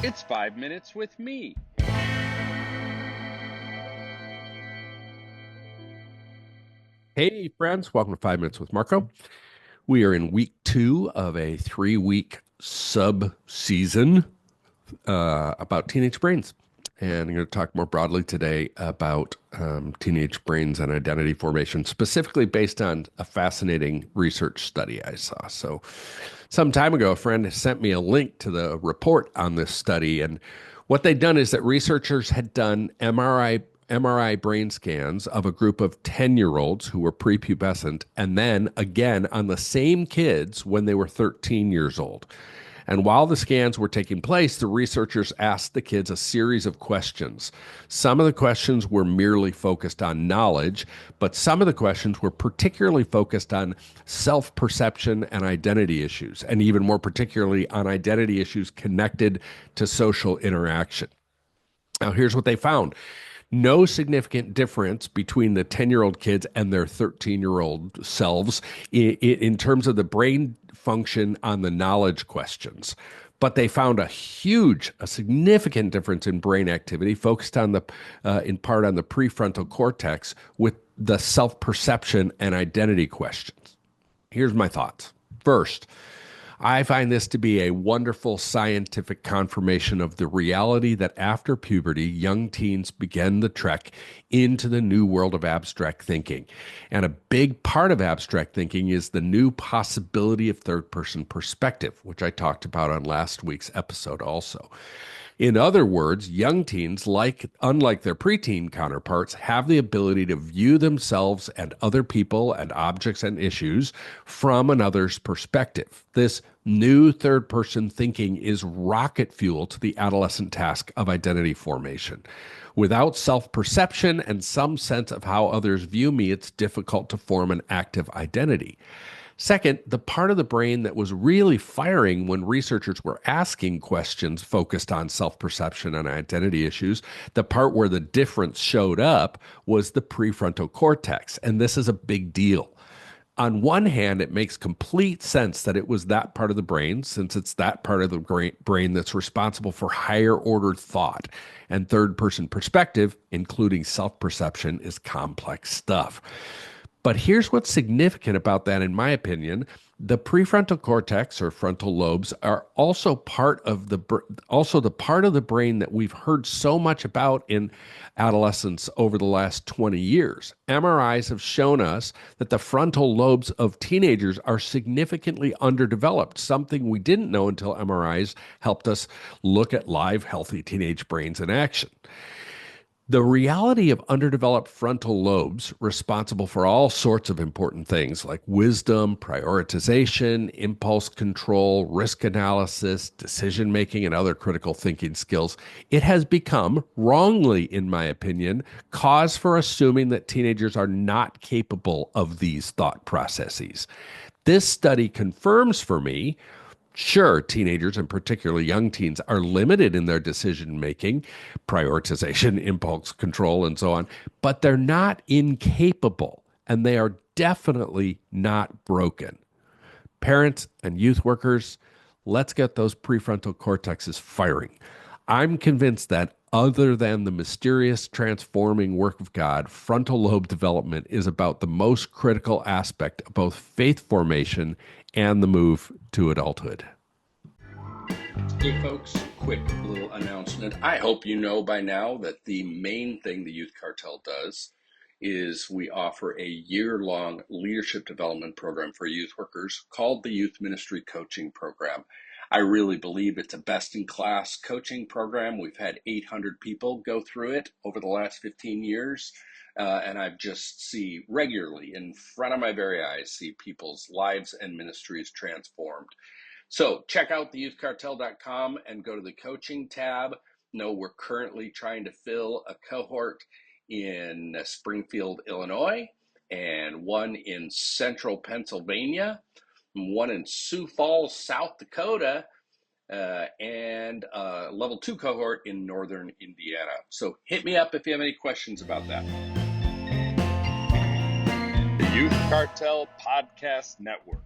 It's 5 minutes with me. Hey, friends, welcome to 5 Minutes with Marko. We are in week 2 of a 3-week sub-season about teenage brains. And I'm going to talk more broadly today about teenage brains and identity formation, specifically based on a fascinating research study I saw. So, some time ago, a friend sent me a link to the report on this study. And what they'd done is that researchers had done MRI brain scans of a group of 10-year-olds who were prepubescent, and then again on the same kids when they were 13 years old. And while the scans were taking place, the researchers asked the kids a series of questions. Some of the questions were merely focused on knowledge, but some of the questions were particularly focused on self perception and identity issues, and even more particularly on identity issues connected to social interaction. Now, here's what they found. No significant difference between the 10-year-old kids and their 13-year-old selves in terms of the brain function on the knowledge questions. But they found a significant difference in brain activity focused on in part on the prefrontal cortex with the self-perception and identity questions. Here's my thoughts. First, I find this to be a wonderful scientific confirmation of the reality that after puberty, young teens begin the trek into the new world of abstract thinking. And a big part of abstract thinking is the new possibility of third-person perspective, which I talked about on last week's episode also. In other words, young teens, unlike their preteen counterparts, have the ability to view themselves and other people and objects and issues from another's perspective. This new third-person thinking is rocket fuel to the adolescent task of identity formation. Without self-perception and some sense of how others view me, it's difficult to form an active identity. Second, the part of the brain that was really firing when researchers were asking questions focused on self-perception and identity issues, the part where the difference showed up was the prefrontal cortex. And this is a big deal. On one hand, it makes complete sense that it was that part of the brain, since it's that part of the brain that's responsible for higher order thought. And third person perspective, including self perception, is complex stuff. But here's what's significant about that, in my opinion. The prefrontal cortex or frontal lobes are also the part of the brain that we've heard so much about in adolescence over the last 20 years. MRIs have shown us that the frontal lobes of teenagers are significantly underdeveloped, something we didn't know until MRIs helped us look at live, healthy teenage brains in action. The reality of underdeveloped frontal lobes, responsible for all sorts of important things like wisdom, prioritization, impulse control, risk analysis, decision making, and other critical thinking skills, it has become, wrongly in my opinion, cause for assuming that teenagers are not capable of these thought processes. This study confirms for me. Sure, teenagers and particularly young teens are limited in their decision making, prioritization, impulse control, and so on, but they're not incapable and they are definitely not broken. Parents and youth workers, let's get those prefrontal cortexes firing. I'm convinced that other than the mysterious transforming work of God, frontal lobe development is about the most critical aspect of both faith formation and the move to adulthood. Hey, folks, quick little announcement. I hope you know by now that the main thing the Youth Cartel does is we offer a year-long leadership development program for youth workers called the Youth Ministry Coaching Program. I really believe it's a best-in-class coaching program. We've had 800 people go through it over the last 15 years. And I just see regularly in front of my very eyes, see people's lives and ministries transformed. So check out theyouthcartel.com and go to the coaching tab. No, we're currently trying to fill a cohort in Springfield, Illinois, and one in central Pennsylvania, one in Sioux Falls, South Dakota, and a level 2 cohort in northern Indiana. So hit me up if you have any questions about that. The Youth Cartel Podcast Network.